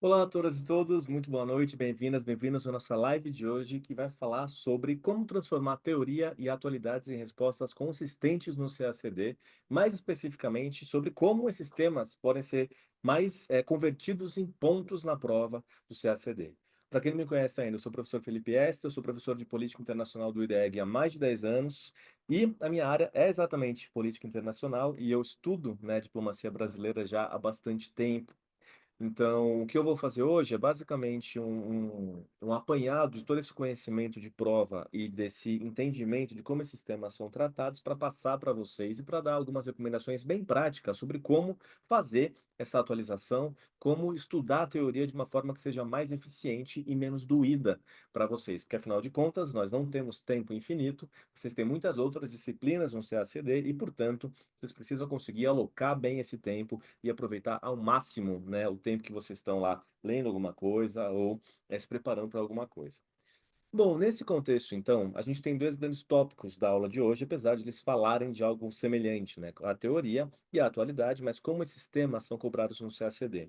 Olá a todas e todos, muito boa noite, bem-vindas, bem-vindos à nossa live de hoje, que vai falar sobre como transformar teoria e atualidades em respostas consistentes no CACD, mais especificamente sobre como esses temas podem ser mais convertidos em pontos na prova do CACD. Para quem não me conhece ainda, eu sou o professor Felipe Estes, eu sou professor de Política Internacional do IDEG há mais de 10 anos, e a minha área é exatamente política internacional, e eu estudo, né, diplomacia brasileira já há bastante tempo. Então, o que eu vou fazer hoje é basicamente um apanhado de todo esse conhecimento de prova e desse entendimento de como esses temas são tratados para passar para vocês e para dar algumas recomendações bem práticas sobre como fazer essa atualização, como estudar a teoria de uma forma que seja mais eficiente e menos doída para vocês, porque afinal de contas, nós não temos tempo infinito, vocês têm muitas outras disciplinas no CACD e, portanto, vocês precisam conseguir alocar bem esse tempo e aproveitar ao máximo, né, o tempo que vocês estão lá lendo alguma coisa ou se preparando para alguma coisa. Bom, nesse contexto, então, a gente tem dois grandes tópicos da aula de hoje, apesar de eles falarem de algo semelhante, né, a teoria e a atualidade, mas como esses temas são cobrados no CACD.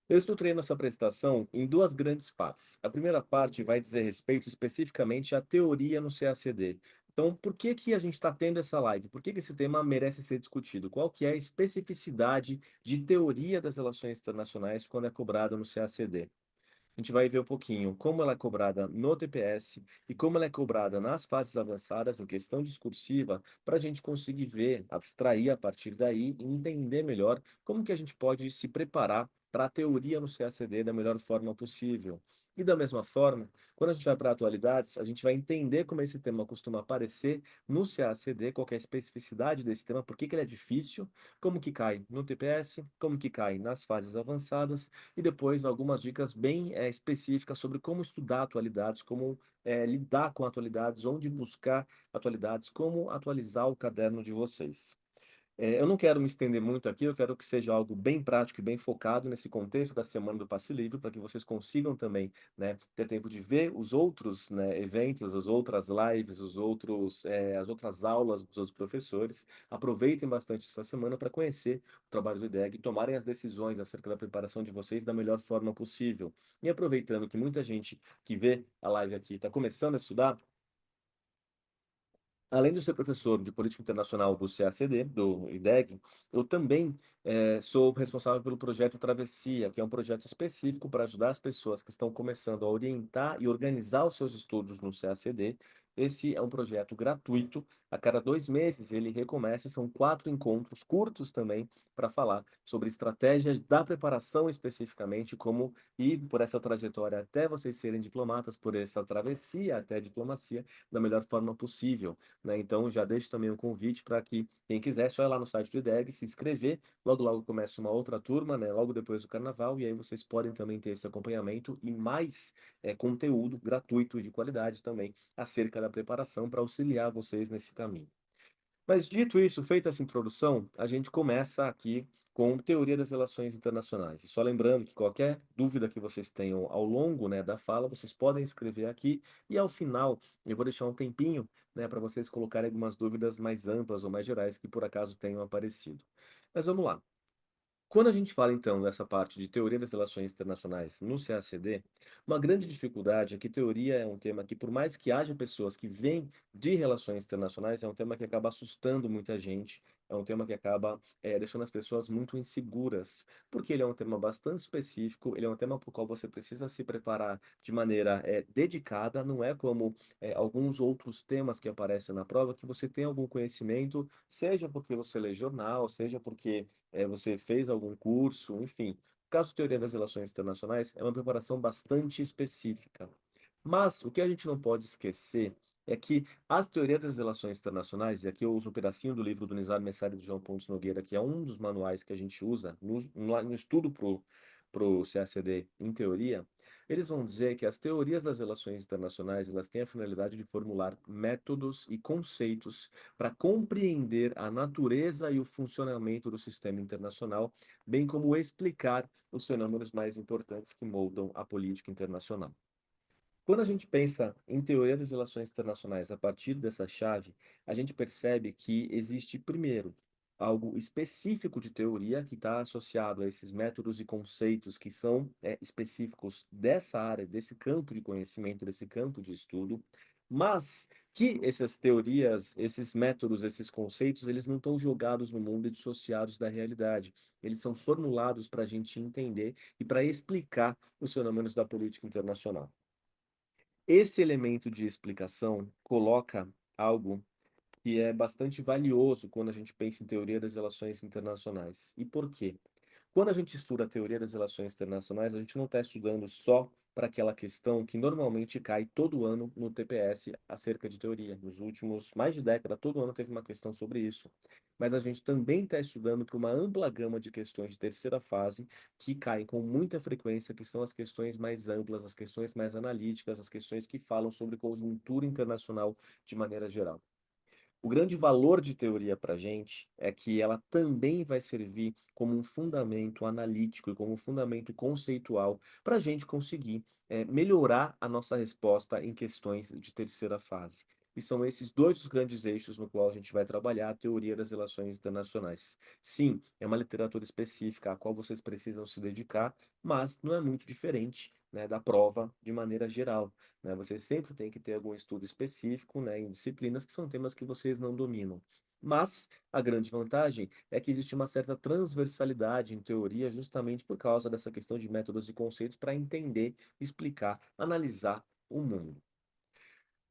Eu estruturei nossa apresentação em duas grandes partes. A primeira parte vai dizer respeito especificamente à teoria no CACD. Então, por que que a gente está tendo essa live? Por que que esse tema merece ser discutido? Qual que é a especificidade de teoria das relações internacionais quando é cobrada no CACD? A gente vai ver um pouquinho como ela é cobrada no TPS e como ela é cobrada nas fases avançadas em questão discursiva, para a gente conseguir ver, abstrair a partir daí e entender melhor como que a gente pode se preparar para a teoria no CACD da melhor forma possível. E da mesma forma, quando a gente vai para atualidades, a gente vai entender como esse tema costuma aparecer no CACD, qual que é a especificidade desse tema, por que que ele é difícil, como que cai no TPS, como que cai nas fases avançadas e depois algumas dicas bem específicas sobre como estudar atualidades, como lidar com atualidades, onde buscar atualidades, como atualizar o caderno de vocês. Eu não quero me estender muito aqui, eu quero que seja algo bem prático e bem focado nesse contexto da Semana do Passe Livre, para que vocês consigam também, né, ter tempo de ver os outros, né, eventos, as outras lives, as outras aulas dos outros professores. Aproveitem bastante essa semana para conhecer o trabalho do IDEG e tomarem as decisões acerca da preparação de vocês da melhor forma possível. E aproveitando que muita gente que vê a live aqui está começando a estudar, além de ser professor de política internacional do CACD, do IDEG, eu também sou responsável pelo projeto Travessia, que é um projeto específico para ajudar as pessoas que estão começando a orientar e organizar os seus estudos no CACD. Esse é um projeto gratuito. A cada 2 meses ele recomeça, são 4 encontros curtos também para falar sobre estratégias da preparação especificamente, como ir por essa trajetória até vocês serem diplomatas, por essa travessia até a diplomacia, da melhor forma possível, né? Então já deixo também um convite para que quem quiser, é só ir lá no site do IDEB, se inscrever. Logo, logo começa uma outra turma, né? Logo depois do carnaval, e aí vocês podem também ter esse acompanhamento e mais conteúdo gratuito e de qualidade também acerca da preparação para auxiliar vocês nesse caminho. Mas dito isso, feita essa introdução, a gente começa aqui com teoria das relações internacionais. E só lembrando que qualquer dúvida que vocês tenham ao longo, né, da fala, vocês podem escrever aqui e ao final eu vou deixar um tempinho, né, para vocês colocarem algumas dúvidas mais amplas ou mais gerais que por acaso tenham aparecido. Mas vamos lá. Quando a gente fala, então, dessa parte de teoria das relações internacionais no CACD, uma grande dificuldade é que teoria é um tema que, por mais que haja pessoas que vêm de relações internacionais, é um tema que acaba assustando muita gente, é um tema que acaba deixando as pessoas muito inseguras, porque ele é um tema bastante específico, ele é um tema para o qual você precisa se preparar de maneira dedicada, não é como alguns outros temas que aparecem na prova, que você tem algum conhecimento, seja porque você lê jornal, seja porque você fez algum curso, enfim. O caso de teoria das relações internacionais é uma preparação bastante específica. Mas o que a gente não pode esquecer é que as teorias das relações internacionais, e aqui eu uso um pedacinho do livro do Nizar Messari e do João Pontes Nogueira, que é um dos manuais que a gente usa no estudo para o CACD em teoria, eles vão dizer que as teorias das relações internacionais elas têm a finalidade de formular métodos e conceitos para compreender a natureza e o funcionamento do sistema internacional, bem como explicar os fenômenos mais importantes que moldam a política internacional. Quando a gente pensa em teoria das relações internacionais a partir dessa chave, a gente percebe que existe, primeiro, algo específico de teoria que está associado a esses métodos e conceitos que são específicos dessa área, desse campo de conhecimento, desse campo de estudo, mas que essas teorias, esses métodos, esses conceitos, eles não estão jogados no mundo e dissociados da realidade. Eles são formulados para a gente entender e para explicar os fenômenos da política internacional. Esse elemento de explicação coloca algo que é bastante valioso quando a gente pensa em teoria das relações internacionais. E por quê? Quando a gente estuda a teoria das relações internacionais, a gente não está estudando só para aquela questão que normalmente cai todo ano no TPS acerca de teoria. Nos últimos mais de década, todo ano teve uma questão sobre isso. Mas a gente também está estudando para uma ampla gama de questões de terceira fase que caem com muita frequência, que são as questões mais amplas, as questões mais analíticas, as questões que falam sobre conjuntura internacional de maneira geral. O grande valor de teoria para a gente é que ela também vai servir como um fundamento analítico e como um fundamento conceitual para a gente conseguir melhorar a nossa resposta em questões de terceira fase. E são esses dois os grandes eixos no qual a gente vai trabalhar a teoria das relações internacionais. Sim, é uma literatura específica a qual vocês precisam se dedicar, mas não é muito diferente, né, da prova de maneira geral, né? Você sempre tem que ter algum estudo específico, né, em disciplinas que são temas que vocês não dominam. Mas a grande vantagem é que existe uma certa transversalidade em teoria, justamente por causa dessa questão de métodos e conceitos para entender, explicar, analisar o mundo.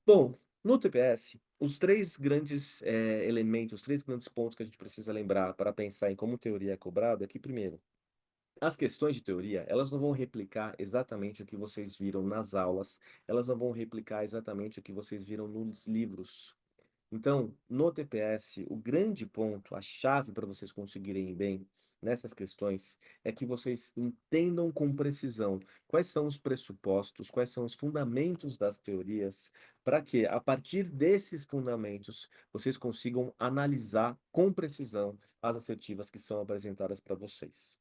Bom, no TPS, os três grandes elementos, os três grandes pontos que a gente precisa lembrar para pensar em como teoria é cobrada é que, primeiro, as questões de teoria, elas não vão replicar exatamente o que vocês viram nas aulas, elas não vão replicar exatamente o que vocês viram nos livros. Então, no TPS, o grande ponto, a chave para vocês conseguirem ir bem nessas questões é que vocês entendam com precisão quais são os pressupostos, quais são os fundamentos das teorias, para que, a partir desses fundamentos, vocês consigam analisar com precisão as assertivas que são apresentadas para vocês.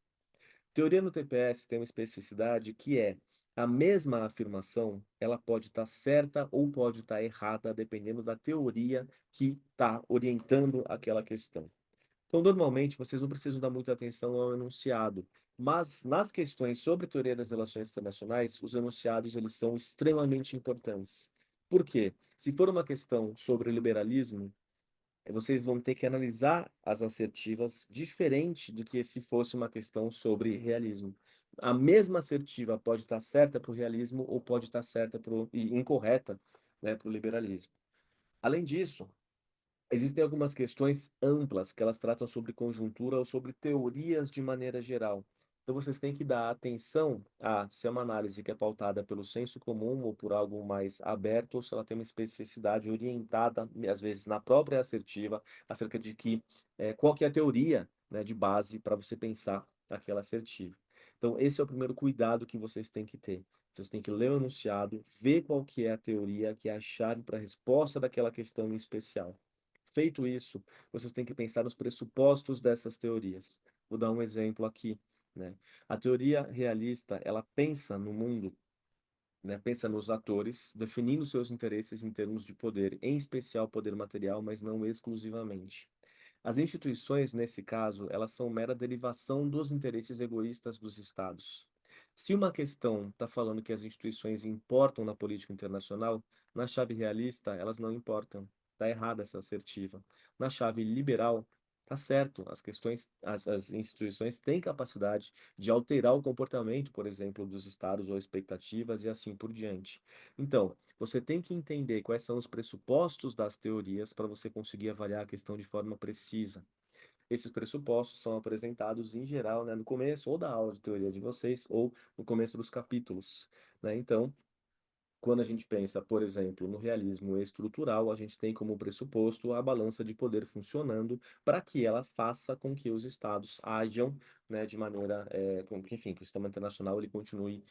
Teoria no TPS tem uma especificidade que é a mesma afirmação, ela pode estar certa ou pode estar errada, dependendo da teoria que está orientando aquela questão. Então, normalmente, vocês não precisam dar muita atenção ao enunciado, mas nas questões sobre teoria das relações internacionais, os enunciados eles são extremamente importantes. Por quê? Se for uma questão sobre liberalismo, vocês vão ter que analisar as assertivas diferente do que se fosse uma questão sobre realismo. A mesma assertiva pode estar certa para o realismo ou pode estar certa e incorreta, né, para o liberalismo. Além disso, existem algumas questões amplas que elas tratam sobre conjuntura ou sobre teorias de maneira geral. Então vocês têm que dar atenção a se é uma análise que é pautada pelo senso comum ou por algo mais aberto, ou se ela tem uma especificidade orientada, às vezes na própria assertiva, acerca de qual que é a teoria, né, de base para você pensar aquela assertiva. Então esse é o primeiro cuidado que vocês têm que ter. Vocês têm que ler o enunciado, ver qual que é a teoria, que é a chave para a resposta daquela questão em especial. Feito isso, vocês têm que pensar nos pressupostos dessas teorias. Vou dar um exemplo aqui, né? A teoria realista, ela pensa no mundo, né? Pensa nos atores, definindo seus interesses em termos de poder, em especial poder material, mas não exclusivamente. As instituições, nesse caso, elas são mera derivação dos interesses egoístas dos estados. Se uma questão está falando que as instituições importam na política internacional, na chave realista, elas não importam. Está errada essa assertiva. Na chave liberal, está certo. As instituições têm capacidade de alterar o comportamento, por exemplo, dos estados ou expectativas e assim por diante. Então, você tem que entender quais são os pressupostos das teorias para você conseguir avaliar a questão de forma precisa. Esses pressupostos são apresentados em geral, né, no começo ou da aula de teoria de vocês ou no começo dos capítulos, né? Então, quando a gente pensa, por exemplo, no realismo estrutural, a gente tem como pressuposto a balança de poder funcionando para que ela faça com que os estados ajam, né, de maneira, enfim, que o sistema internacional ele continue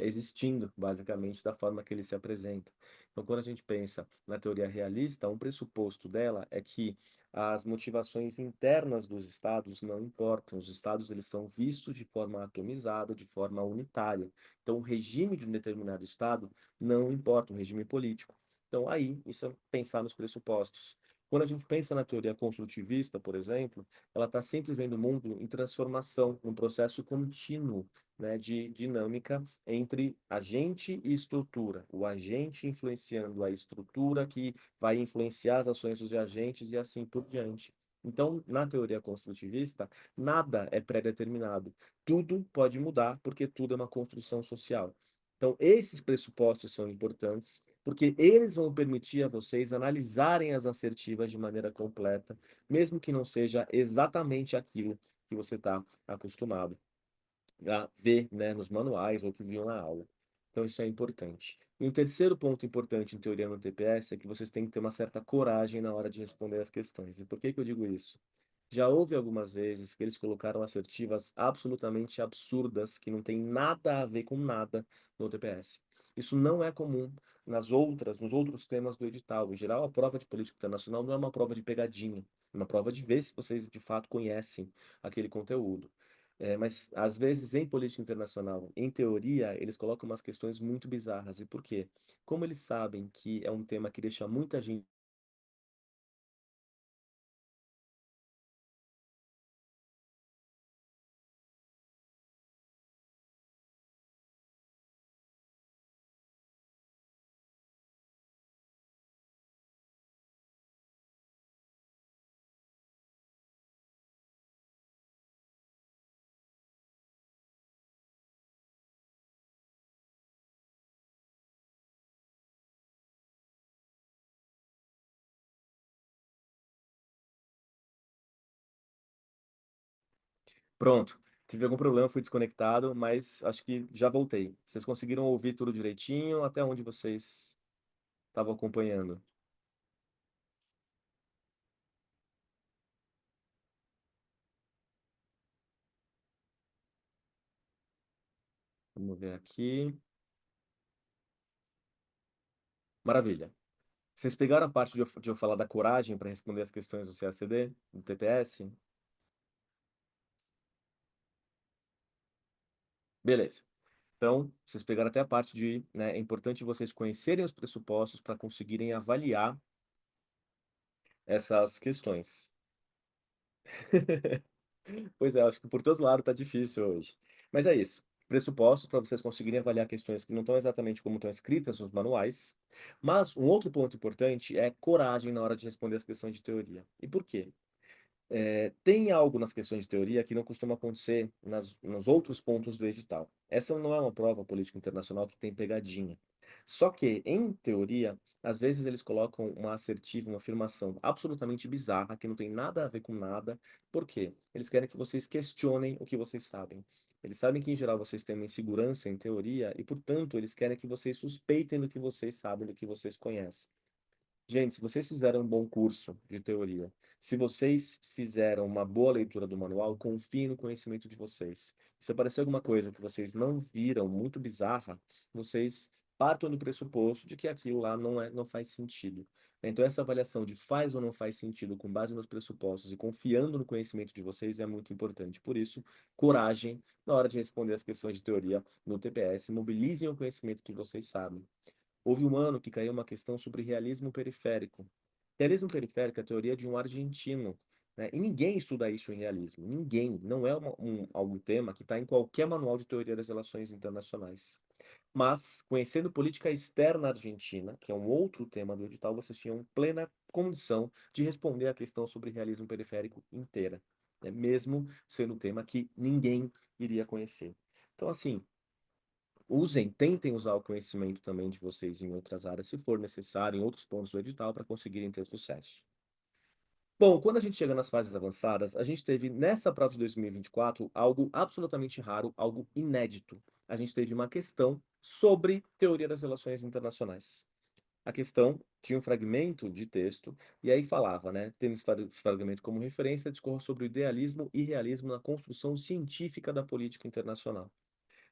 existindo, basicamente, da forma que ele se apresenta. Então, quando a gente pensa na teoria realista, um pressuposto dela é que as motivações internas dos estados não importam. Os estados eles são vistos de forma atomizada, de forma unitária. Então, o regime de um determinado estado não importa, um regime político. Então, aí, isso é pensar nos pressupostos. Quando a gente pensa na teoria construtivista, por exemplo, ela está sempre vendo o mundo em transformação, num processo contínuo, né, de dinâmica entre agente e estrutura. O agente influenciando a estrutura que vai influenciar as ações dos agentes e assim por diante. Então, na teoria construtivista, nada é pré-determinado. Tudo pode mudar porque tudo é uma construção social. Então, esses pressupostos são importantes, porque eles vão permitir a vocês analisarem as assertivas de maneira completa, mesmo que não seja exatamente aquilo que você está acostumado a ver, né, nos manuais ou que viam na aula. Então, isso é importante. E um terceiro ponto importante em teoria no TPS é que vocês têm que ter uma certa coragem na hora de responder as questões. E por que que eu digo isso? Já houve algumas vezes que eles colocaram assertivas absolutamente absurdas, que não tem nada a ver com nada no TPS. Isso não é comum nos outros temas do edital. Em geral, a prova de política internacional não é uma prova de pegadinha, é uma prova de ver se vocês de fato conhecem aquele conteúdo. Mas, às vezes, em política internacional, em teoria, eles colocam umas questões muito bizarras. E por quê? Como eles sabem que é um tema que deixa muita gente. Pronto, tive algum problema, fui desconectado, mas acho que já voltei. Vocês conseguiram ouvir tudo direitinho? Até onde vocês estavam acompanhando? Vamos ver aqui. Maravilha. Vocês pegaram a parte de eu falar da coragem para responder as questões do CACD, do TPS? Beleza. Então, vocês pegaram até a parte de, né, é importante vocês conhecerem os pressupostos para conseguirem avaliar essas questões. Pois é, acho que por todos lados tá difícil hoje. Mas é isso. Pressupostos para vocês conseguirem avaliar questões que não estão exatamente como estão escritas nos manuais. Mas um outro ponto importante é coragem na hora de responder as questões de teoria. E por quê? Tem algo nas questões de teoria que não costuma acontecer nos outros pontos do edital. Essa não é uma prova política internacional que tem pegadinha. Só que, em teoria, às vezes eles colocam uma assertiva, uma afirmação absolutamente bizarra, que não tem nada a ver com nada. Por quê? Eles querem que vocês questionem o que vocês sabem. Eles sabem que, em geral, vocês têm uma insegurança em teoria e, portanto, eles querem que vocês suspeitem do que vocês sabem, do que vocês conhecem. Gente, se vocês fizeram um bom curso de teoria, se vocês fizeram uma boa leitura do manual, confiem no conhecimento de vocês. Se aparecer alguma coisa que vocês não viram, muito bizarra, vocês partam do pressuposto de que aquilo lá não faz sentido. Então, essa avaliação de faz ou não faz sentido com base nos pressupostos e confiando no conhecimento de vocês é muito importante. Por isso, coragem na hora de responder as questões de teoria no TPS, mobilizem o conhecimento que vocês sabem. Houve um ano que caiu uma questão sobre realismo periférico. Realismo periférico é a teoria de um argentino, né? E ninguém estuda isso em realismo. Ninguém. Não é algum tema que está em qualquer manual de teoria das relações internacionais. Mas, conhecendo política externa argentina, que é um outro tema do edital, vocês tinham plena condição de responder a questão sobre realismo periférico inteira, né? Mesmo sendo um tema que ninguém iria conhecer. Então, assim, tentem usar o conhecimento também de vocês em outras áreas, se for necessário, em outros pontos do edital, para conseguirem ter sucesso. Bom, quando a gente chega nas fases avançadas, a gente teve nessa prova de 2024 algo absolutamente raro, algo inédito. A gente teve uma questão sobre teoria das relações internacionais. A questão tinha um fragmento de texto, e aí falava, né? Tendo esse fragmento como referência, discorre sobre o idealismo e realismo na construção científica da política internacional.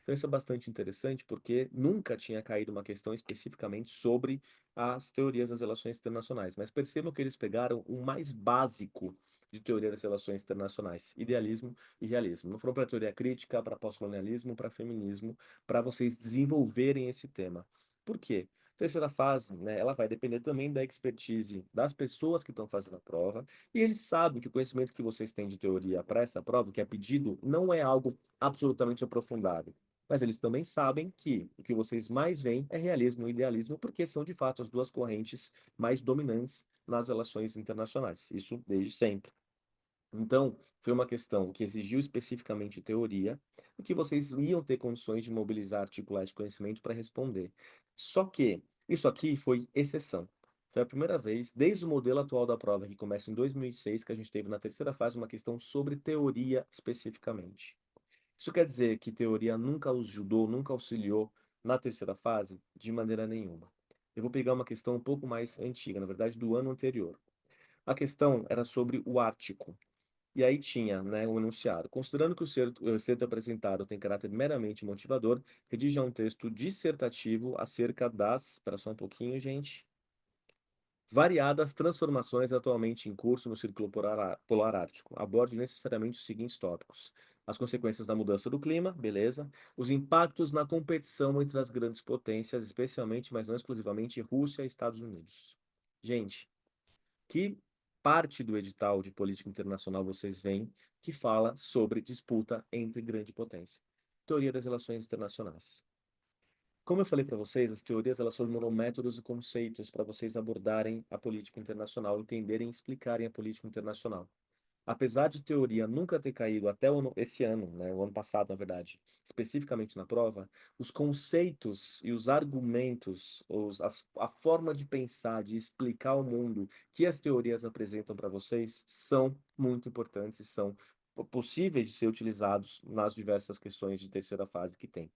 Então, isso é bastante interessante porque nunca tinha caído uma questão especificamente sobre as teorias das relações internacionais. Mas percebam que eles pegaram o mais básico de teoria das relações internacionais, idealismo e realismo. Não foram para teoria crítica, para pós-colonialismo, para feminismo, para vocês desenvolverem esse tema. Por quê? Terceira fase, né, ela vai depender também da expertise das pessoas que estão fazendo a prova, e eles sabem que o conhecimento que vocês têm de teoria para essa prova, que é pedido, não é algo absolutamente aprofundado. Mas eles também sabem que o que vocês mais veem é realismo e idealismo, porque são de fato as duas correntes mais dominantes nas relações internacionais. Isso desde sempre. Então, foi uma questão que exigiu especificamente teoria, e que vocês iam ter condições de mobilizar, articular esse conhecimento para responder. Só que isso aqui foi exceção. Foi a primeira vez, desde o modelo atual da prova, que começa em 2006, que a gente teve na terceira fase uma questão sobre teoria especificamente. Isso quer dizer que teoria nunca ajudou, nunca auxiliou na terceira fase? De maneira nenhuma. Eu vou pegar uma questão um pouco mais antiga, na verdade, do ano anterior. A questão era sobre o Ártico. E aí tinha, né, um enunciado. Considerando que o certo apresentado tem caráter meramente motivador, redija um texto dissertativo acerca das, espera só um pouquinho, gente, variadas transformações atualmente em curso no Círculo Polar Ártico. Aborde necessariamente os seguintes tópicos: as consequências da mudança do clima, beleza? Os impactos na competição entre as grandes potências, especialmente, mas não exclusivamente, Rússia e Estados Unidos. Gente, que parte do edital de política internacional vocês veem que fala sobre disputa entre grande potência? Teoria das relações internacionais. Como eu falei para vocês, as teorias elas formulam métodos e conceitos para vocês abordarem a política internacional, entenderem e explicarem a política internacional. Apesar de teoria nunca ter caído até esse ano, né, o ano passado, na verdade, especificamente na prova, os conceitos e os argumentos, a forma de pensar, de explicar o mundo que as teorias apresentam para vocês são muito importantes e são possíveis de ser utilizados nas diversas questões de terceira fase que tem.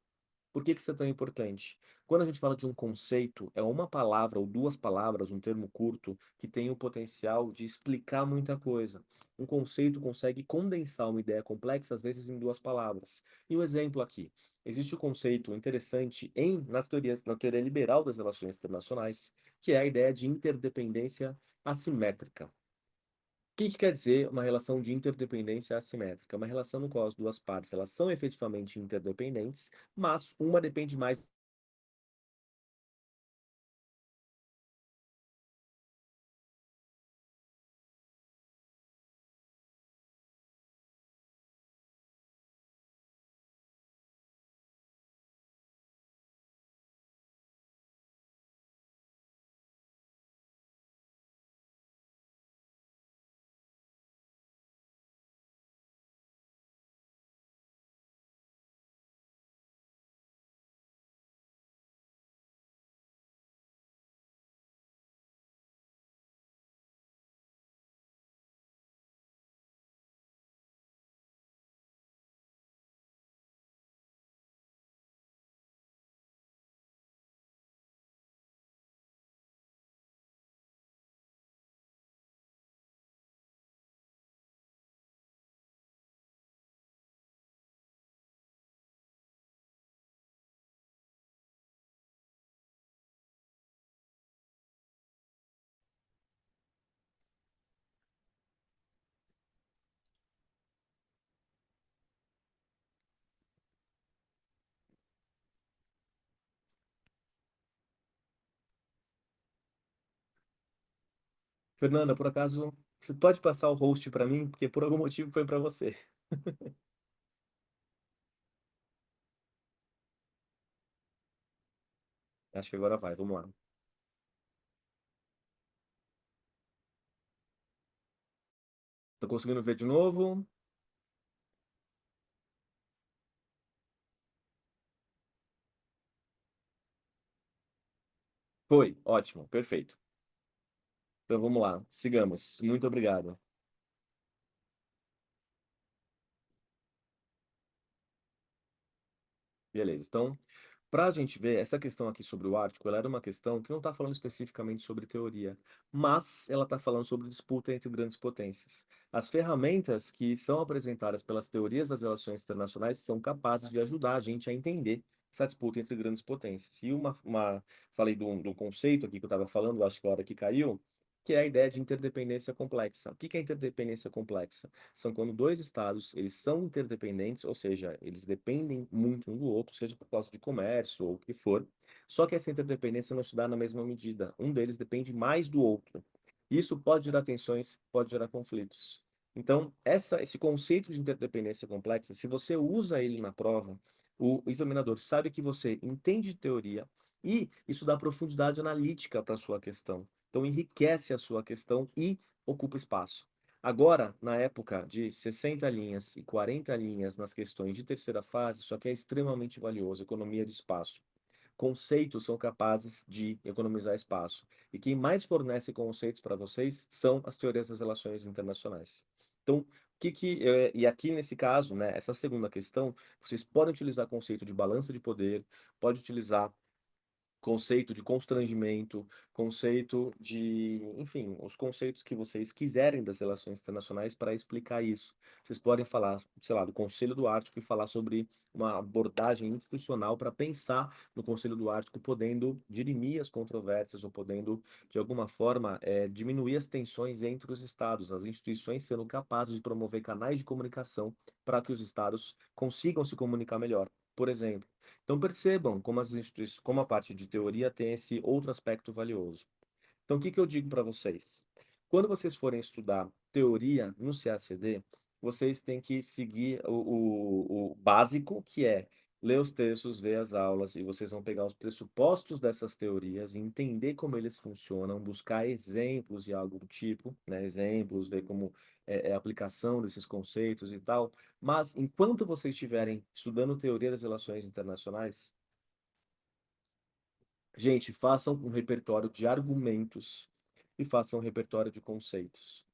Por que que isso é tão importante? Quando a gente fala de um conceito, é uma palavra ou duas palavras, um termo curto, que tem o potencial de explicar muita coisa. Um conceito consegue condensar uma ideia complexa, às vezes, em duas palavras. E um exemplo aqui. Existe um conceito interessante nas teorias, na teoria liberal das relações internacionais, que é a ideia de interdependência assimétrica. O que que quer dizer uma relação de interdependência assimétrica? Uma relação no qual as duas partes elas são efetivamente interdependentes, mas uma depende mais. Fernanda, por acaso, você pode passar o host para mim? Porque por algum motivo foi para você. Acho que agora vai, vamos lá. Tô conseguindo ver de novo? Foi, ótimo, perfeito. Então vamos lá, sigamos. Muito obrigado. Beleza, então, para a gente ver, essa questão aqui sobre o Ártico, ela era uma questão que não está falando especificamente sobre teoria, mas ela está falando sobre disputa entre grandes potências. As ferramentas que são apresentadas pelas teorias das relações internacionais são capazes de ajudar a gente a entender essa disputa entre grandes potências. E falei do conceito aqui que eu estava falando, acho que a hora que caiu, que é a ideia de interdependência complexa. O que que é interdependência complexa? São quando dois estados, eles são interdependentes, ou seja, eles dependem muito um do outro, seja por causa de comércio ou o que for, só que essa interdependência não se dá na mesma medida. Um deles depende mais do outro. Isso pode gerar tensões, pode gerar conflitos. Então, esse conceito de interdependência complexa, se você usa ele na prova, o examinador sabe que você entende de teoria e isso dá profundidade analítica para a sua questão. Então, enriquece a sua questão e ocupa espaço. Agora, na época de 60 linhas e 40 linhas nas questões de terceira fase, isso aqui é extremamente valioso, economia de espaço. Conceitos são capazes de economizar espaço. E quem mais fornece conceitos para vocês são as teorias das relações internacionais. Então, e aqui nesse caso, né, essa segunda questão, vocês podem utilizar conceito de balança de poder, pode utilizar conceito de constrangimento, conceito de, enfim, os conceitos que vocês quiserem das relações internacionais para explicar isso. Vocês podem falar, sei lá, do Conselho do Ártico e falar sobre uma abordagem institucional para pensar no Conselho do Ártico, podendo dirimir as controvérsias ou podendo, de alguma forma, diminuir as tensões entre os estados, as instituições sendo capazes de promover canais de comunicação para que os estados consigam se comunicar melhor. Por exemplo, então percebam como as instituições, como a parte de teoria tem esse outro aspecto valioso. Então o que que eu digo para vocês? Quando vocês forem estudar teoria no CACD, vocês têm que seguir o básico, que é ler os textos, ver as aulas, e vocês vão pegar os pressupostos dessas teorias, entender como eles funcionam, buscar exemplos e algo do tipo, né? Exemplos, ver como é a aplicação desses conceitos e tal. Mas, enquanto vocês estiverem estudando teoria das relações internacionais, gente, façam um repertório de argumentos e façam um repertório de conceitos.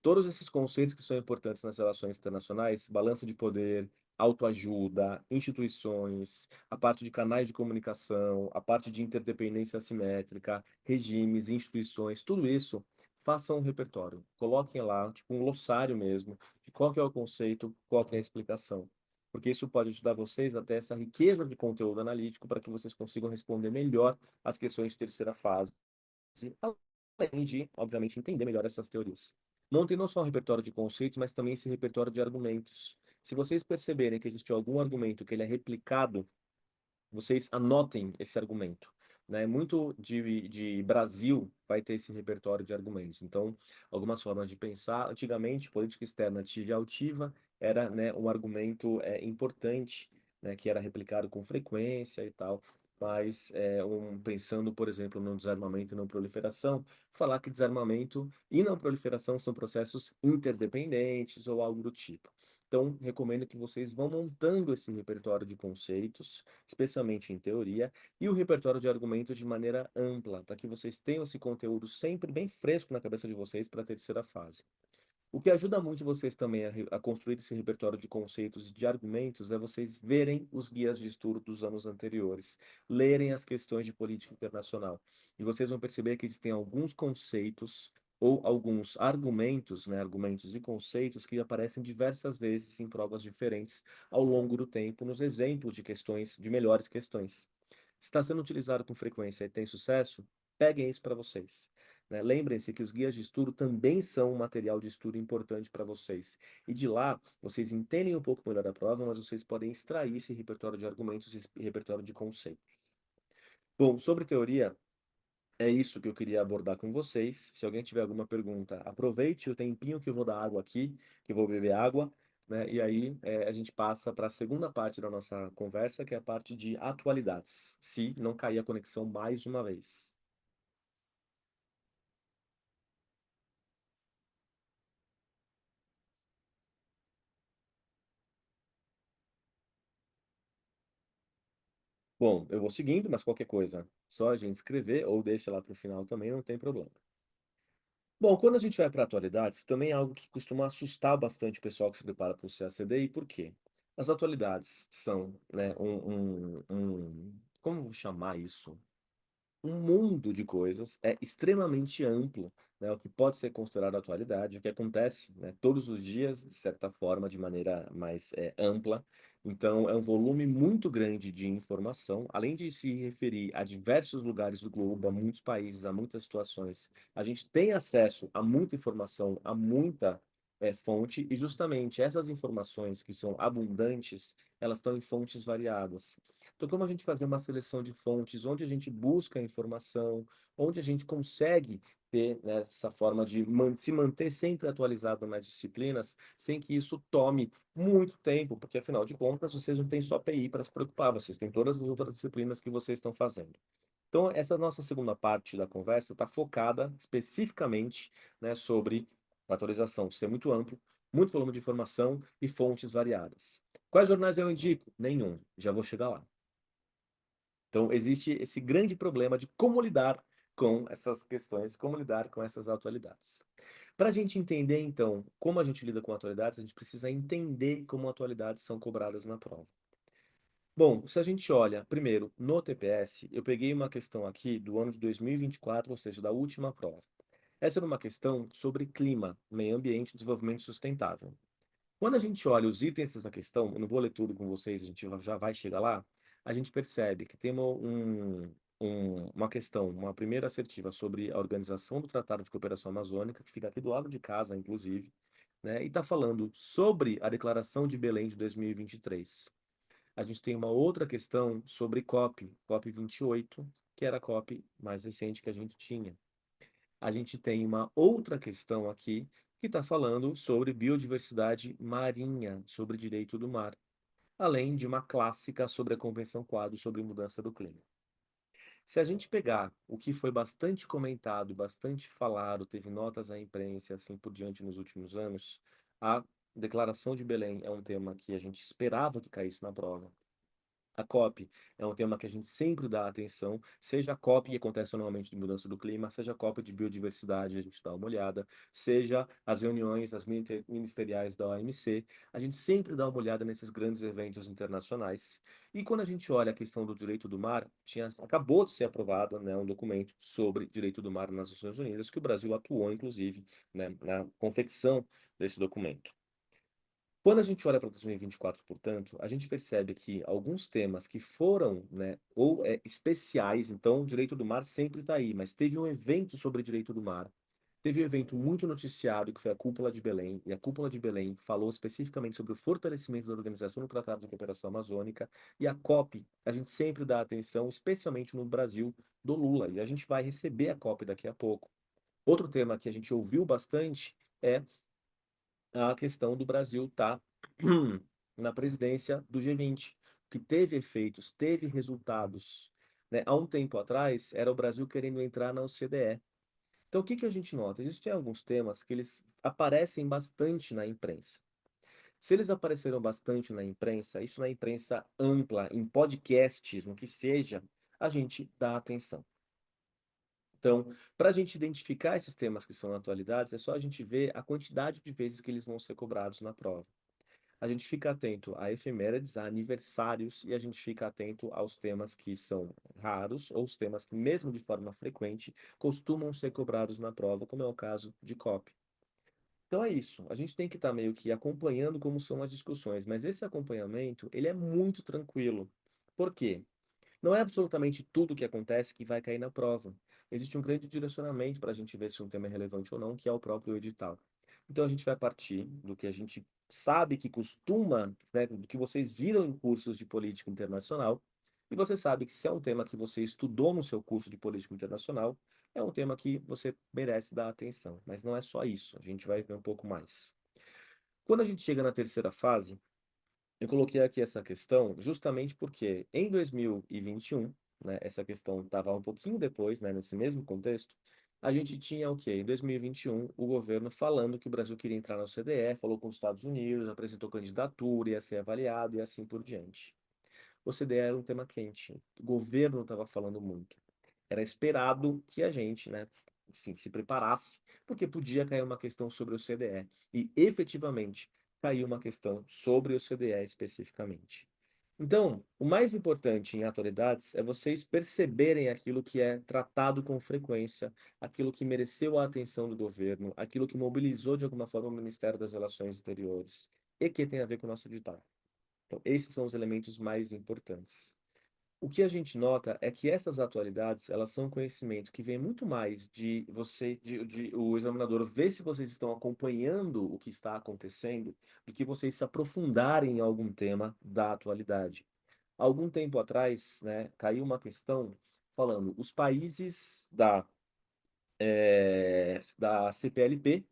Todos esses conceitos que são importantes nas relações internacionais, balança de poder, autoajuda, instituições, a parte de canais de comunicação, a parte de interdependência assimétrica, regimes, instituições, tudo isso, façam um repertório. Coloquem lá, tipo um glossário mesmo, de qual que é o conceito, qual que é a explicação. Porque isso pode ajudar vocês a ter essa riqueza de conteúdo analítico para que vocês consigam responder melhor as questões de terceira fase, além de, obviamente, entender melhor essas teorias. Montem não só um repertório de conceitos, mas também esse repertório de argumentos. Se vocês perceberem que existe algum argumento que ele é replicado, vocês anotem esse argumento. Né? Muito de Brasil vai ter esse repertório de argumentos. Então, algumas formas de pensar. Antigamente, política externa ativa e altiva era, né, um argumento importante, né, que era replicado com frequência e tal. Mas, pensando, por exemplo, no desarmamento e não proliferação, falar que desarmamento e não proliferação são processos interdependentes ou algo do tipo. Então, recomendo que vocês vão montando esse repertório de conceitos, especialmente em teoria, e o repertório de argumentos de maneira ampla, para que vocês tenham esse conteúdo sempre bem fresco na cabeça de vocês para a terceira fase. O que ajuda muito vocês também a construir esse repertório de conceitos e de argumentos é vocês verem os guias de estudo dos anos anteriores, lerem as questões de política internacional. E vocês vão perceber que existem alguns conceitos ou alguns argumentos, né, argumentos e conceitos que aparecem diversas vezes em provas diferentes ao longo do tempo, nos exemplos de questões, de melhores questões. Se está sendo utilizado com frequência e tem sucesso, peguem isso para vocês. Né? Lembrem-se que os guias de estudo também são um material de estudo importante para vocês. E de lá, vocês entendem um pouco melhor a prova, mas vocês podem extrair esse repertório de argumentos e repertório de conceitos. Bom, sobre teoria, é isso que eu queria abordar com vocês. Se alguém tiver alguma pergunta, aproveite o tempinho que eu vou dar água aqui, que eu vou beber água, né? E aí a gente passa para a segunda parte da nossa conversa, que é a parte de atualidades, se não cair a conexão mais uma vez. Bom, eu vou seguindo, mas qualquer coisa, só a gente escrever ou deixa lá para o final também, não tem problema. Bom, quando a gente vai para atualidades, também é algo que costuma assustar bastante o pessoal que se prepara para o CACD, e por quê? As atualidades são, né, como eu vou chamar isso? um mundo de coisas, é extremamente amplo, né, o que pode ser considerado atualidade, o que acontece, né, todos os dias, de certa forma, de maneira mais ampla. Então, é um volume muito grande de informação, além de se referir a diversos lugares do globo, a muitos países, a muitas situações. A gente tem acesso a muita informação, a muita fonte, e justamente essas informações que são abundantes, elas estão em fontes variadas. Então, como a gente fazer uma seleção de fontes, onde a gente busca a informação, onde a gente consegue ter, né, essa forma de se manter sempre atualizado nas disciplinas, sem que isso tome muito tempo, porque afinal de contas vocês não têm só PI para se preocupar, vocês têm todas as outras disciplinas que vocês estão fazendo. Então, essa nossa segunda parte da conversa está focada especificamente, né, sobre a atualização ser muito amplo, muito volume de informação e fontes variadas. Quais jornais eu indico? Nenhum, já vou chegar lá. Então, existe esse grande problema de como lidar com essas questões, como lidar com essas atualidades. Para a gente entender, então, como a gente lida com atualidades, a gente precisa entender como atualidades são cobradas na prova. Bom, se a gente olha, primeiro, no TPS, eu peguei uma questão aqui do ano de 2024, ou seja, da última prova. Essa era uma questão sobre clima, meio ambiente e desenvolvimento sustentável. Quando a gente olha os itens dessa questão, eu não vou ler tudo com vocês, a gente já vai chegar lá, a gente percebe que tem uma questão, uma primeira assertiva sobre a organização do Tratado de Cooperação Amazônica, que fica aqui do lado de casa, inclusive, né, e está falando sobre a Declaração de Belém de 2023. A gente tem uma outra questão sobre COP 28, que era a COP mais recente que a gente tinha. A gente tem uma outra questão aqui que está falando sobre biodiversidade marinha, sobre direito do mar, além de uma clássica sobre a Convenção Quadro sobre mudança do clima. Se a gente pegar o que foi bastante comentado, bastante falado, teve notas à imprensa e assim por diante nos últimos anos, a Declaração de Belém é um tema que a gente esperava que caísse na prova. A COP é um tema que a gente sempre dá atenção, seja a COP que acontece anualmente de mudança do clima, seja a COP de biodiversidade, a gente dá uma olhada, seja as reuniões, as ministeriais da OMC, a gente sempre dá uma olhada nesses grandes eventos internacionais. E quando a gente olha a questão do direito do mar, acabou de ser aprovado, né, um documento sobre direito do mar nas Nações Unidas, que o Brasil atuou, inclusive, né, na confecção desse documento. Quando a gente olha para 2024, portanto, a gente percebe que alguns temas que foram, né, ou especiais, então o direito do mar sempre está aí, mas teve um evento sobre direito do mar. Teve um evento muito noticiado que foi a Cúpula de Belém, e a Cúpula de Belém falou especificamente sobre o fortalecimento da Organização do Tratado de Cooperação Amazônica, e a COP, a gente sempre dá atenção, especialmente no Brasil, do Lula, e a gente vai receber a COP daqui a pouco. Outro tema que a gente ouviu bastante é a questão do Brasil estar na presidência do G20, que teve efeitos, teve resultados. Né? Há um tempo atrás, era o Brasil querendo entrar na OCDE. Então, o que que a gente nota? Existem alguns temas que eles aparecem bastante na imprensa. Se eles apareceram bastante na imprensa, isso na imprensa ampla, em podcasts, no que seja, a gente dá atenção. Então, para a gente identificar esses temas que são atualidades, é só a gente ver a quantidade de vezes que eles vão ser cobrados na prova. A gente fica atento a efemérides, a aniversários, e a gente fica atento aos temas que são raros, ou os temas que, mesmo de forma frequente, costumam ser cobrados na prova, como é o caso de COP. Então é isso, a gente tem que estar meio que acompanhando como são as discussões, mas esse acompanhamento, ele é muito tranquilo. Por quê? Não é absolutamente tudo que acontece que vai cair na prova. Existe um grande direcionamento para a gente ver se um tema é relevante ou não, que é o próprio edital. Então a gente vai partir do que a gente sabe que costuma, né, do que vocês viram em cursos de política internacional, e você sabe que se é um tema que você estudou no seu curso de política internacional, é um tema que você merece dar atenção. Mas não é só isso, a gente vai ver um pouco mais. Quando a gente chega na terceira fase, eu coloquei aqui essa questão justamente porque em 2021, né, essa questão estava um pouquinho depois, né, nesse mesmo contexto, a gente tinha o quê? Em 2021, o governo falando que o Brasil queria entrar na OCDE, falou com os Estados Unidos, apresentou candidatura, ia ser avaliado e assim por diante. OCDE era um tema quente, o governo estava falando muito. Era esperado que a gente, né, assim, se preparasse, porque podia cair uma questão sobre o CDE. E efetivamente caiu uma questão sobre o CDE especificamente. Então, o mais importante em atualidades é vocês perceberem aquilo que é tratado com frequência, aquilo que mereceu a atenção do governo, aquilo que mobilizou de alguma forma o Ministério das Relações Exteriores e que tem a ver com o nosso digital. Então, esses são os elementos mais importantes. O que a gente nota é que essas atualidades, elas são conhecimento que vem muito mais de você, de o examinador ver se vocês estão acompanhando o que está acontecendo, do que vocês se aprofundarem em algum tema da atualidade. Algum tempo atrás, né, caiu uma questão falando os países da CPLP,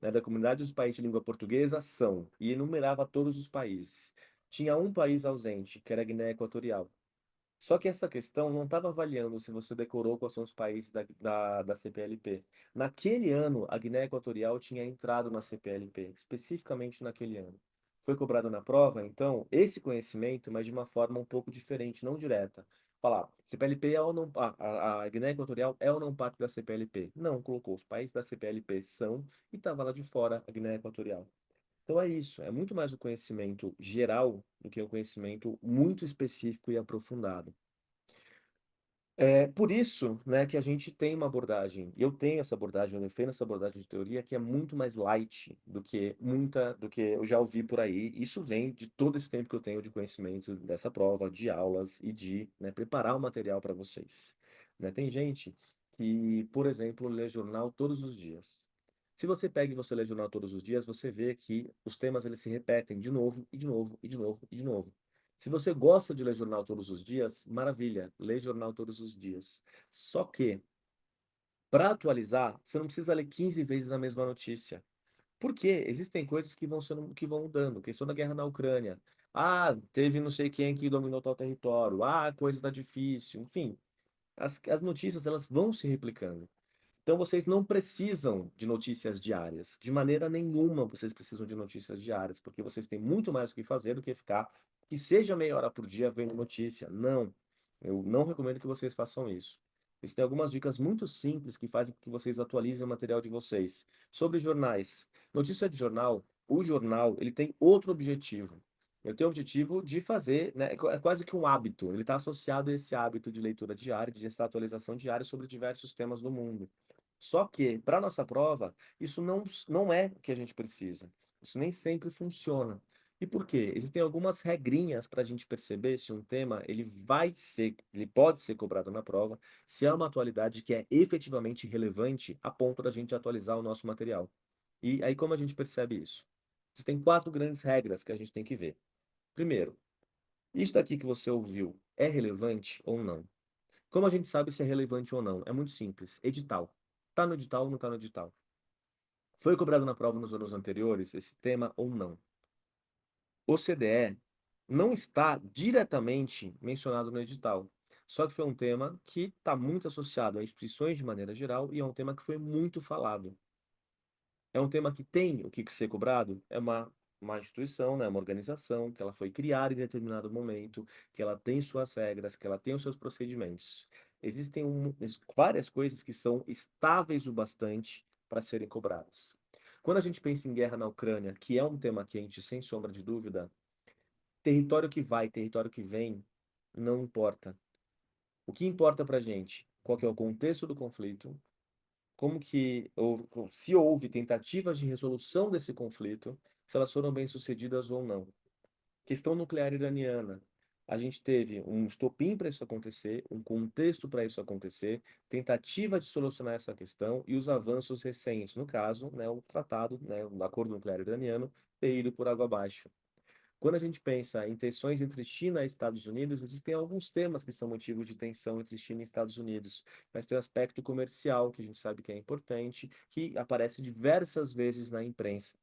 né, da Comunidade dos Países de Língua Portuguesa, são, e enumerava todos os países. Tinha um país ausente, que era a Guiné Equatorial. Só que essa questão não estava avaliando se você decorou quais são os países da CPLP. Naquele ano, a Guiné Equatorial tinha entrado na CPLP, especificamente naquele ano. Foi cobrado na prova, então, esse conhecimento, mas de uma forma um pouco diferente, não direta. Falar, CPLP é ou não, a Guiné Equatorial é ou não parte da CPLP? Não, colocou, os países da CPLP são, e estava lá de fora a Guiné Equatorial. Então é isso, é muito mais o conhecimento geral do que o conhecimento muito específico e aprofundado. É por isso, né, que a gente tem uma abordagem, eu tenho essa abordagem, eu defendo essa abordagem de teoria que é muito mais light do que eu já ouvi por aí. Isso vem de todo esse tempo que eu tenho de conhecimento dessa prova, de aulas e de, né, preparar o material para vocês. Né? Tem gente que, por exemplo, lê jornal todos os dias. Se você pega e você lê jornal todos os dias, você vê que os temas eles se repetem de novo e de novo e de novo e de novo. Se você gosta de ler jornal todos os dias, maravilha, lê jornal todos os dias. Só que, para atualizar, você não precisa ler 15 vezes a mesma notícia. Por quê? Existem coisas que vão mudando. Questão da guerra na Ucrânia. Ah, teve não sei quem que dominou tal território. Ah, a coisa está difícil. Enfim, as notícias elas vão se replicando. Então vocês não precisam de notícias diárias. De maneira nenhuma vocês precisam de notícias diárias, porque vocês têm muito mais o que fazer do que ficar que seja meia hora por dia vendo notícia. Não. Eu não recomendo que vocês façam isso. Existem algumas dicas muito simples que fazem com que vocês atualizem o material de vocês. Sobre jornais. Notícia de jornal, o jornal, ele tem outro objetivo. Ele tem o objetivo de fazer, né, é quase que um hábito. Ele está associado a esse hábito de leitura diária, de essa atualização diária sobre diversos temas do mundo. Só que, para nossa prova, isso não é o que a gente precisa. Isso nem sempre funciona. E por quê? Existem algumas regrinhas para a gente perceber se um tema ele pode ser cobrado na prova, se é uma atualidade que é efetivamente relevante a ponto da gente atualizar o nosso material. E aí como a gente percebe isso? Existem quatro grandes regras que a gente tem que ver. Primeiro, isso daqui que você ouviu é relevante ou não? Como a gente sabe se é relevante ou não? É muito simples. Edital. Tá no edital ou não tá no edital? Foi cobrado na prova nos anos anteriores esse tema ou não? O CDE não está diretamente mencionado no edital. Só que foi um tema que está muito associado a instituições de maneira geral e é um tema que foi muito falado. É um tema que tem o que ser cobrado? É uma instituição, né, uma organização, que ela foi criada em determinado momento, que ela tem suas regras, que ela tem os seus procedimentos. Existem várias coisas que são estáveis o bastante para serem cobradas. Quando a gente pensa em guerra na Ucrânia, que é um tema quente, sem sombra de dúvida, território que vai, território que vem, não importa. O que importa para a gente? Qual que é o contexto do conflito? Como que se houve tentativas de resolução desse conflito, se elas foram bem-sucedidas ou não. Questão nuclear iraniana. A gente teve um estopim para isso acontecer, um contexto para isso acontecer, tentativa de solucionar essa questão e os avanços recentes, no caso, né, o tratado, né, o acordo nuclear iraniano, ter ido por água abaixo. Quando a gente pensa em tensões entre China e Estados Unidos, existem alguns temas que são motivos de tensão entre China e Estados Unidos, mas tem o aspecto comercial, que a gente sabe que é importante, que aparece diversas vezes na imprensa.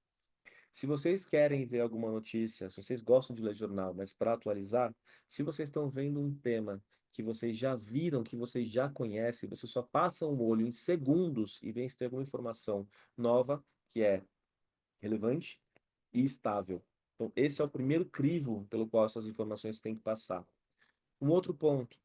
Se vocês querem ver alguma notícia, se vocês gostam de ler jornal, mas para atualizar, se vocês estão vendo um tema que vocês já viram, que vocês já conhecem, vocês só passam o olho em segundos e veem se tem alguma informação nova que é relevante e estável. Então, esse é o primeiro crivo pelo qual essas informações têm que passar. Um outro ponto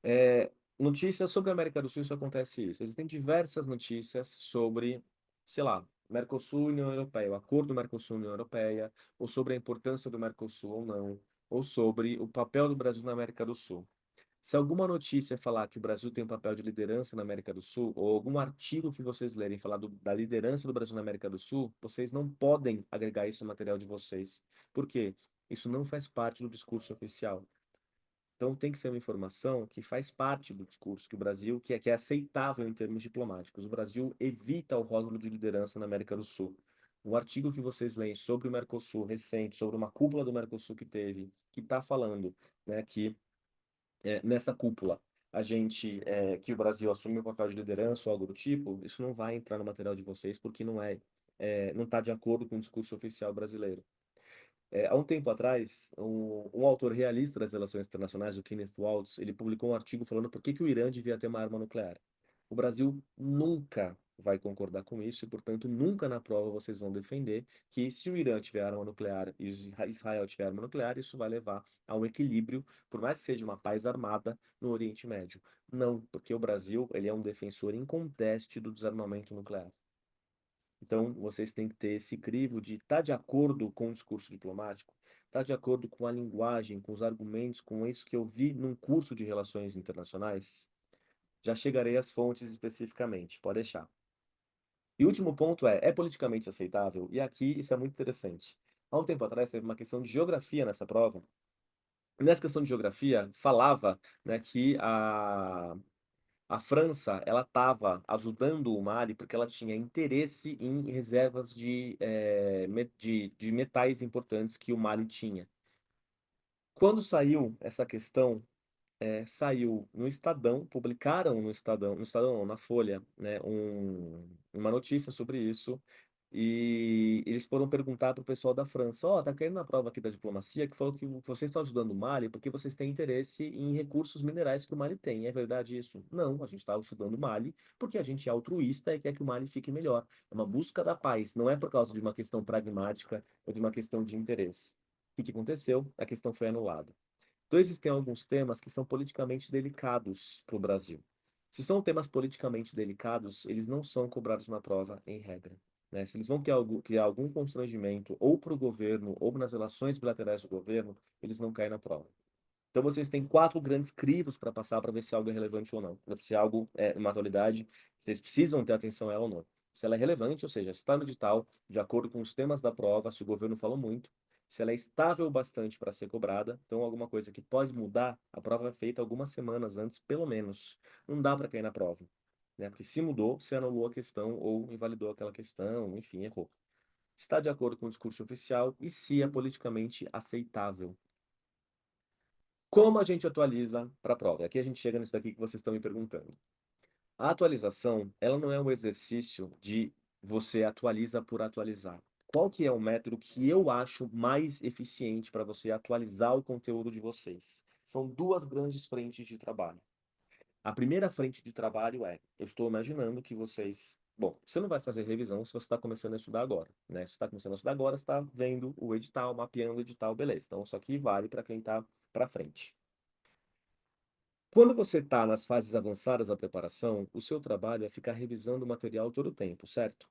é notícias sobre a América do Sul, isso acontece isso. Existem diversas notícias sobre, sei lá, Mercosul e União Europeia, o acordo Mercosul-União Europeia, ou sobre a importância do Mercosul ou não. ou sobre o papel do Brasil na América do Sul. Se alguma notícia falar que o Brasil tem um papel de liderança na América do Sul, ou algum artigo que vocês lerem falar da liderança do Brasil na América do Sul, vocês não podem agregar isso no material de vocês. Por quê? Isso não faz parte do discurso oficial. Então tem que ser uma informação que faz parte do discurso que o Brasil, que é aceitável em termos diplomáticos. O Brasil evita o rótulo de liderança na América do Sul. O artigo que vocês leem sobre o Mercosul recente, sobre uma cúpula do Mercosul que teve, que está falando, né, que nessa cúpula que o Brasil assume o papel de liderança ou algo do tipo, isso não vai entrar no material de vocês porque não está de acordo com o discurso oficial brasileiro. Há um tempo atrás, um autor realista das relações internacionais, o Kenneth Waltz, ele publicou um artigo falando por que que o Irã devia ter uma arma nuclear. O Brasil nunca vai concordar com isso e, portanto, nunca na prova vocês vão defender que se o Irã tiver arma nuclear e Israel tiver arma nuclear, isso vai levar a um equilíbrio, por mais que seja uma paz armada no Oriente Médio. Não, porque o Brasil, ele é um defensor inconteste do desarmamento nuclear. Então, vocês têm que ter esse crivo de estar de acordo com o discurso diplomático, estar de acordo com a linguagem, com os argumentos, com isso que eu vi num curso de relações internacionais. Já chegarei às fontes especificamente, pode deixar. E o último ponto é politicamente aceitável? E aqui isso é muito interessante. Há um tempo atrás teve uma questão de geografia nessa prova. E nessa questão de geografia, falava, né, que a França, ela estava ajudando o Mali porque ela tinha interesse em reservas de metais importantes que o Mali tinha. Quando saiu essa questão, saiu no Estadão, publicaram no Estadão não, na Folha, né, uma notícia sobre isso, e eles foram perguntar para o pessoal da França, tá caindo na prova aqui da diplomacia que falou que vocês estão ajudando o Mali porque vocês têm interesse em recursos minerais que o Mali tem. É verdade isso? Não, a gente está ajudando o Mali porque a gente é altruísta e quer que o Mali fique melhor. É uma busca da paz, não é por causa de uma questão pragmática ou de uma questão de interesse. O que aconteceu? A questão foi anulada. Então, existem alguns temas que são politicamente delicados para o Brasil. Se são temas politicamente delicados, eles não são cobrados na prova, em regra. Né? Se eles vão criar algum constrangimento ou para o governo ou nas relações bilaterais do governo, eles não caem na prova. Então, vocês têm quatro grandes crivos para passar para ver se algo é relevante ou não. Se algo é uma atualidade, vocês precisam ter atenção a ela ou não. Se ela é relevante, ou seja, se está no edital, de acordo com os temas da prova, se o governo falou muito, se ela é estável bastante para ser cobrada, então alguma coisa que pode mudar, a prova é feita algumas semanas antes, pelo menos. Não dá para cair na prova, né? Porque se mudou, se anulou a questão ou invalidou aquela questão, enfim, errou. Está de acordo com o discurso oficial e se é politicamente aceitável. Como a gente atualiza para a prova? Aqui a gente chega nisso daqui que vocês estão me perguntando. A atualização, ela não é um exercício de você atualiza por atualizar. Qual que é o método que eu acho mais eficiente para você atualizar o conteúdo de vocês? São duas grandes frentes de trabalho. A primeira frente de trabalho eu estou imaginando que vocês. Bom, você não vai fazer revisão se você está começando a estudar agora, né? Se você está começando a estudar agora, você está vendo o edital, mapeando o edital, beleza. Então, isso aqui vale para quem está para frente. Quando você está nas fases avançadas da preparação, o seu trabalho é ficar revisando o material todo o tempo, certo?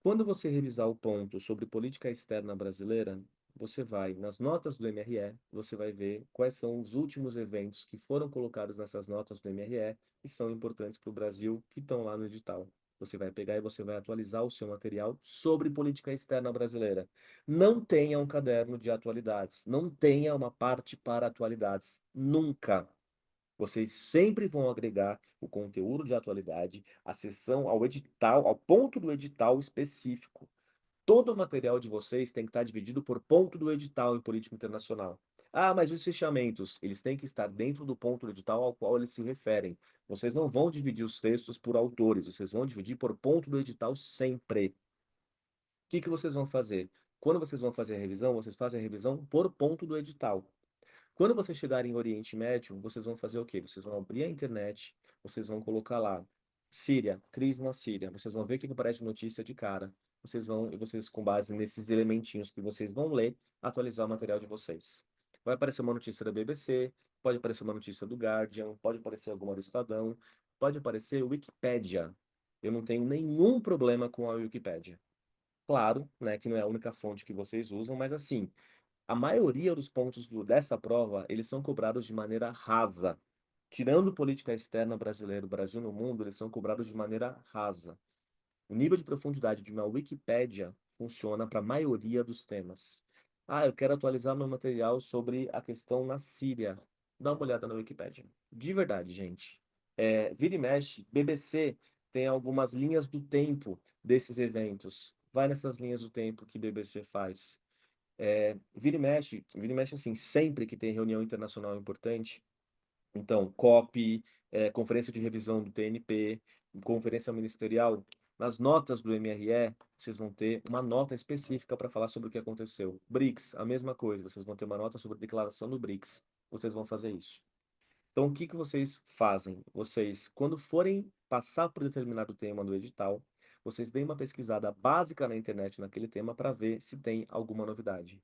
Quando você revisar o ponto sobre política externa brasileira, você vai nas notas do MRE, você vai ver quais são os últimos eventos que foram colocados nessas notas do MRE e são importantes para o Brasil, que estão lá no edital. Você vai pegar e você vai atualizar o seu material sobre política externa brasileira. Não tenha um caderno de atualidades, não tenha uma parte para atualidades, nunca. Vocês sempre vão agregar o conteúdo de atualidade, a seção ao edital, ao ponto do edital específico. Todo o material de vocês tem que estar dividido por ponto do edital em política internacional. Ah, mas os fechamentos, eles têm que estar dentro do ponto do edital ao qual eles se referem. Vocês não vão dividir os textos por autores, vocês vão dividir por ponto do edital sempre. O que que vocês vão fazer? Quando vocês vão fazer a revisão, vocês fazem a revisão por ponto do edital. Quando vocês chegarem em Oriente Médio, vocês vão fazer o quê? Vocês vão abrir a internet, vocês vão colocar lá Síria, crise na Síria. Vocês vão ver o que aparece de notícia de cara. Vocês, com base nesses elementinhos que vocês vão ler, atualizar o material de vocês. Vai aparecer uma notícia da BBC, pode aparecer uma notícia do Guardian, pode aparecer alguma do Estadão, pode aparecer Wikipédia. Eu não tenho nenhum problema com a Wikipédia. Claro, né, que não é a única fonte que vocês usam, mas assim, A maioria dos pontos dessa prova, eles são cobrados de maneira rasa. Tirando política externa brasileira, o Brasil no mundo, eles são cobrados de maneira rasa. O nível de profundidade de uma Wikipédia funciona para a maioria dos temas. Ah, eu quero atualizar meu material sobre a questão na Síria. Dá uma olhada na Wikipédia. De verdade, gente. Vira e mexe, BBC tem algumas linhas do tempo desses eventos. Vai nessas linhas do tempo que BBC faz. Vira e mexe assim, sempre que tem reunião internacional importante, então, COP, conferência de revisão do TNP, conferência ministerial, nas notas do MRE, vocês vão ter uma nota específica para falar sobre o que aconteceu. BRICS, a mesma coisa, vocês vão ter uma nota sobre a declaração do BRICS. Vocês vão fazer isso. Então, o que que vocês fazem? Vocês, quando forem passar por determinado tema do edital, vocês deem uma pesquisada básica na internet naquele tema para ver se tem alguma novidade,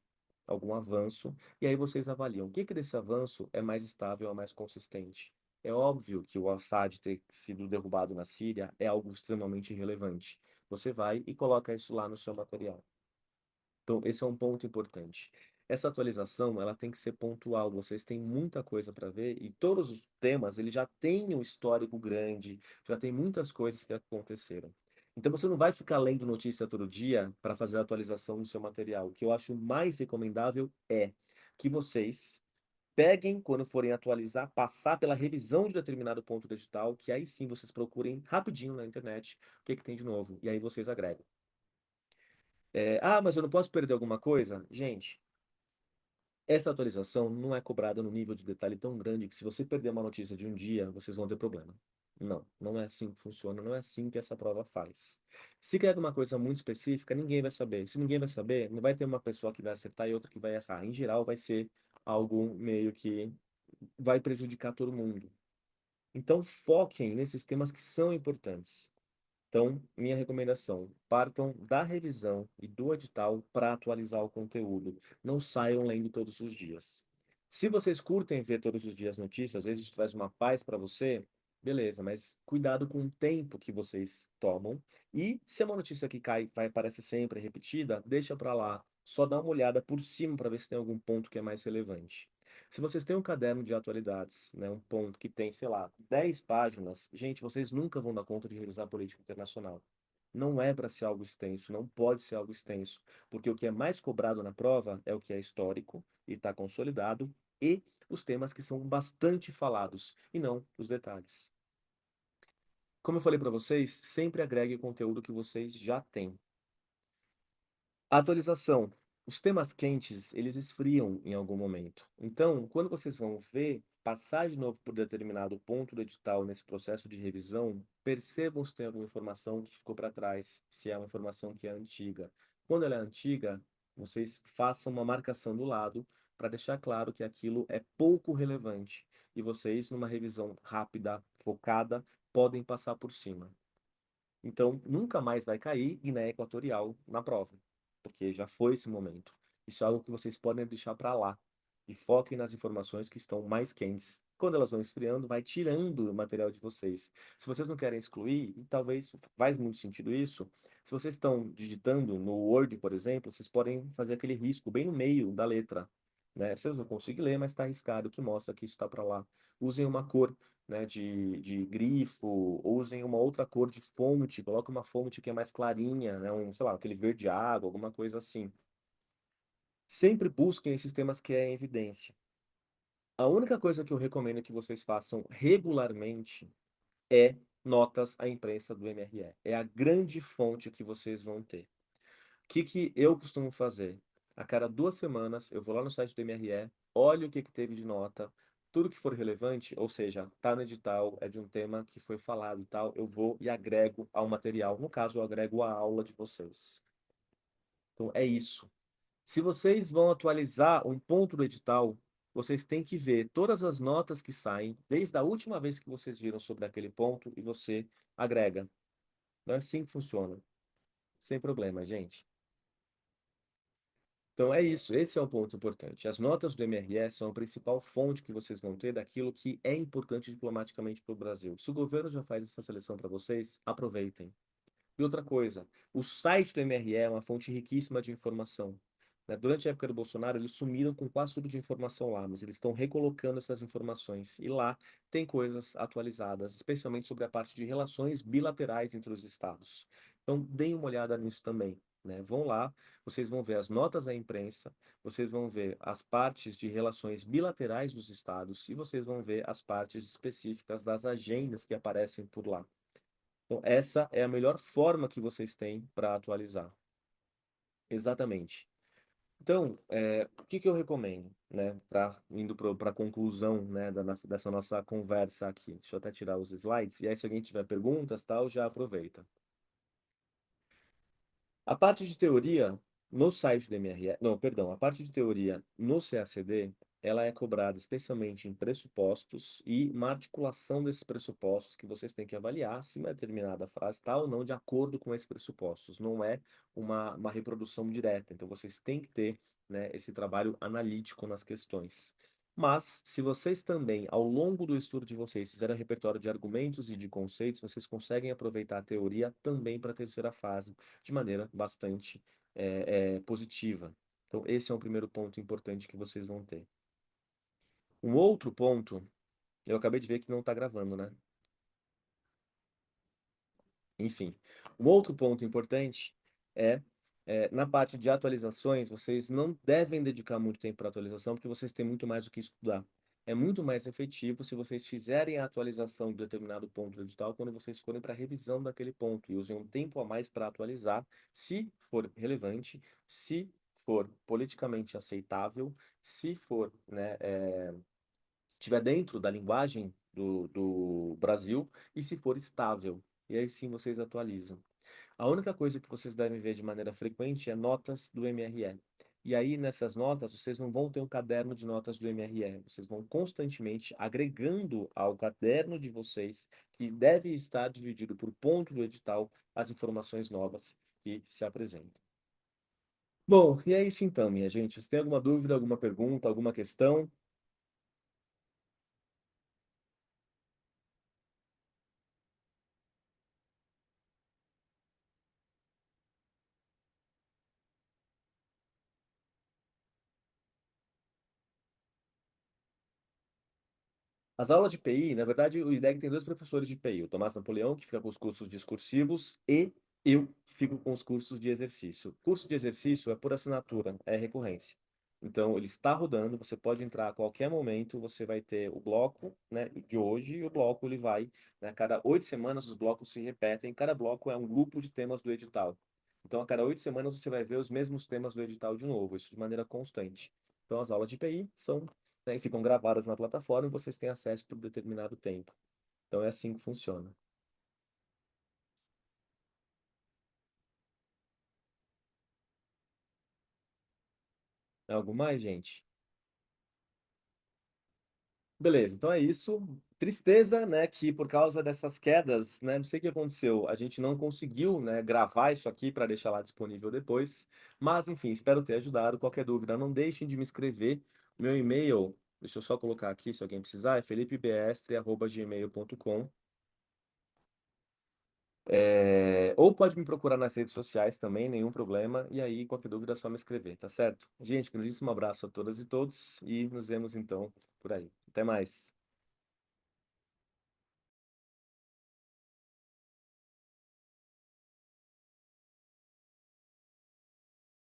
algum avanço, e aí vocês avaliam o que que desse avanço é mais estável, é mais consistente. É óbvio que o Assad ter sido derrubado na Síria é algo extremamente relevante. Você vai e coloca isso lá no seu material. Então, esse é um ponto importante. Essa atualização, ela tem que ser pontual. Vocês têm muita coisa para ver e todos os temas, ele já têm um histórico grande, já tem muitas coisas que aconteceram. Então, você não vai ficar lendo notícia todo dia para fazer a atualização do seu material. O que eu acho mais recomendável é que vocês peguem, quando forem atualizar, passar pela revisão de determinado ponto digital, que aí sim vocês procurem rapidinho na internet o que que tem de novo, e aí vocês agregam. Mas eu não posso perder alguma coisa? Gente, essa atualização não é cobrada no nível de detalhe tão grande que se você perder uma notícia de um dia, vocês vão ter problema. Não, não é assim que funciona, não é assim que essa prova faz. Se quer alguma coisa muito específica, ninguém vai saber. Se ninguém vai saber, não vai ter uma pessoa que vai acertar e outra que vai errar. Em geral, vai ser algo meio que vai prejudicar todo mundo. Então, foquem nesses temas que são importantes. Então, minha recomendação: partam da revisão e do edital para atualizar o conteúdo. Não saiam lendo todos os dias. Se vocês curtem ver todos os dias notícias, às vezes isso traz uma paz para você, beleza, mas cuidado com o tempo que vocês tomam. E se é uma notícia que cai, vai, aparece sempre repetida, deixa para lá. Só dá uma olhada por cima para ver se tem algum ponto que é mais relevante. Se vocês têm um caderno de atualidades, né, um ponto que tem, sei lá, 10 páginas, gente, vocês nunca vão dar conta de revisar política internacional. Não é para ser algo extenso, não pode ser algo extenso, porque o que é mais cobrado na prova é o que é histórico e está consolidado e os temas que são bastante falados, e não os detalhes. Como eu falei para vocês, sempre agregue o conteúdo que vocês já têm. Atualização. Os temas quentes, eles esfriam em algum momento. Então, quando vocês vão ver, passar de novo por determinado ponto do edital nesse processo de revisão, percebam se tem alguma informação que ficou para trás, se é uma informação que é antiga. Quando ela é antiga, vocês façam uma marcação do lado para deixar claro que aquilo é pouco relevante e vocês, numa revisão rápida, focada, podem passar por cima. Então, nunca mais vai cair Guiné Equatorial na prova, porque já foi esse momento. Isso é algo que vocês podem deixar para lá e foquem nas informações que estão mais quentes. Quando elas vão esfriando, vai tirando o material de vocês. Se vocês não querem excluir, e talvez faz muito sentido isso, se vocês estão digitando no Word, por exemplo, vocês podem fazer aquele risco bem no meio da letra, né? Vocês não conseguem ler, mas está arriscado, que mostra que isso está para lá. Usem uma cor, né, de grifo, ou usem uma outra cor de fonte, coloque uma fonte que é mais clarinha, né, sei lá, aquele verde água, alguma coisa assim. Sempre busquem esses temas que é em evidência. A única coisa que eu recomendo que vocês façam regularmente é notas à imprensa do MRE. É a grande fonte que vocês vão ter. O que que eu costumo fazer? A cada 2 semanas, eu vou lá no site do MRE, olho o que que teve de nota, tudo que for relevante, ou seja, tá no edital, é de um tema que foi falado e tal, eu vou e agrego ao material. No caso, eu agrego a aula de vocês. Então, é isso. Se vocês vão atualizar um ponto do edital, vocês têm que ver todas as notas que saem, desde a última vez que vocês viram sobre aquele ponto, e você agrega. Não é assim que funciona. Sem problema, gente. Então é isso, esse é o ponto importante. As notas do MRS são a principal fonte que vocês vão ter daquilo que é importante diplomaticamente para o Brasil. Se o governo já faz essa seleção para vocês, aproveitem. E outra coisa, o site do MRE é uma fonte riquíssima de informação. né? Durante a época do Bolsonaro, eles sumiram com quase tudo de informação lá, mas eles estão recolocando essas informações. E lá tem coisas atualizadas, especialmente sobre a parte de relações bilaterais entre os estados. Então, deem uma olhada nisso também. Né? Vão lá, vocês vão ver as notas à imprensa, vocês vão ver as partes de relações bilaterais dos estados e vocês vão ver as partes específicas das agendas que aparecem por lá. Então, essa é a melhor forma que vocês têm para atualizar. Exatamente. Então, o que que eu recomendo, né, indo para a conclusão, né, dessa nossa conversa aqui. Deixa eu até tirar os slides, e aí se alguém tiver perguntas, tal, já aproveita. A parte de teoria no site do MRE, não, perdão, a parte de teoria no CACD, ela é cobrada especialmente em pressupostos e uma articulação desses pressupostos que vocês têm que avaliar se uma determinada frase está ou não de acordo com esses pressupostos. Não é uma reprodução direta, então vocês têm que ter, né, esse trabalho analítico nas questões. Mas, se vocês também, ao longo do estudo de vocês, fizerem um repertório de argumentos e de conceitos, vocês conseguem aproveitar a teoria também para a terceira fase de maneira bastante positiva. Então, esse é um primeiro ponto importante que vocês vão ter. Um outro ponto, eu acabei de ver que não está gravando, né? Enfim, um outro ponto importante é, na parte de atualizações, vocês não devem dedicar muito tempo para atualização, porque vocês têm muito mais o que estudar. É muito mais efetivo se vocês fizerem a atualização de determinado ponto do edital quando vocês forem para a revisão daquele ponto e usem um tempo a mais para atualizar, se for relevante, se for politicamente aceitável, se for, né, estiver dentro da linguagem do Brasil e se for estável. E aí sim vocês atualizam. A única coisa que vocês devem ver de maneira frequente é notas do MRE. E aí, nessas notas, vocês não vão ter um caderno de notas do MRE. Vocês vão constantemente agregando ao caderno de vocês, que deve estar dividido por ponto do edital, as informações novas que se apresentam. Bom, e é isso então, minha gente. Se tem alguma dúvida, alguma pergunta, alguma questão? As aulas de PI, na verdade, o IDEG tem dois professores de PI, o Tomás Napoleão, que fica com os cursos discursivos, e eu, que fico com os cursos de exercício. Curso de exercício é por assinatura, é recorrência. Então, ele está rodando, você pode entrar a qualquer momento, você vai ter o bloco, né, de hoje, e o bloco ele vai, né, a cada 8 semanas os blocos se repetem, cada bloco é um grupo de temas do edital. Então, a cada 8 semanas você vai ver os mesmos temas do edital de novo, isso de maneira constante. Então, as aulas de PI são, né, ficam gravadas na plataforma e vocês têm acesso por determinado tempo. Então é assim que funciona. Algo mais, gente? Beleza, então é isso. Tristeza, né, que por causa dessas quedas, né, não sei o que aconteceu, a gente não conseguiu, né, gravar isso aqui para deixar lá disponível depois. Mas, enfim, espero ter ajudado. Qualquer dúvida, não deixem de me escrever. Meu e-mail, deixa eu só colocar aqui se alguém precisar, é felipebeestre@gmail.com. Ou pode me procurar nas redes sociais também, nenhum problema. E aí, qualquer dúvida é só me escrever, tá certo? Gente, grandíssimo abraço a todas e todos e nos vemos então por aí. Até mais.